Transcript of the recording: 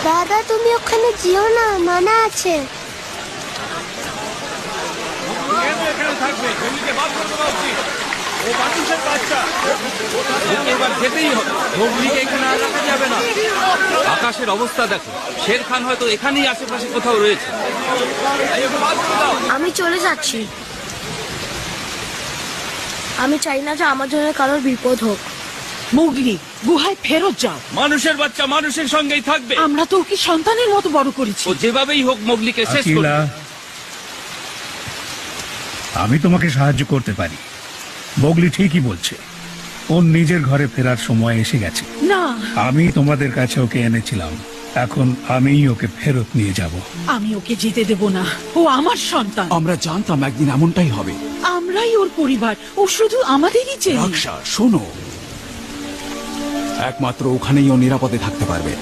দাদা তুমি ওখানে যেও না, মানা আছে। এবার যেতেই হবে, হুগলিকে এখানে আর রাখা যাবে না। আকাশের অবস্থা দেখো, শের খান হয়তো এখানেই আশেপাশে কোথাও রয়েছে। আমি চলে যাচ্ছি। আমি চাই না যে আমার জন্য কারোর বিপদ হোক। মোগলি, গুহায় ফেরত যাও। মানুষের বাচ্চা মানুষের সঙ্গেই থাকবে। আমরা তো ওকে সন্তানের মতো বড় করেছি। ও যেভাবেই হোক মোগলিকে শেষ করবে। আকিলা, আমি তোমাকে সাহায্য করতে পারি। বগলি ঠিকই বলছে, ওর নিজের ঘরে ফেরার সময় এসে গেছে। না, আমি তোমাদের কাছে ওকে এনেছিলাম, এখন আমিই ওকে ফেরত নিয়ে যাব। আমি ওকে যেতে দেব না। ও আমার সন্তান। আমরা জানতাম একদিন এমনটাই হবে। আমরাই ওর পরিবার, ও শুধু আমাদেরই চেয়ে। রাক্ষা, শোনো, একমাত্র ওখানেই ও নিরাপদে থাকতে পারবে।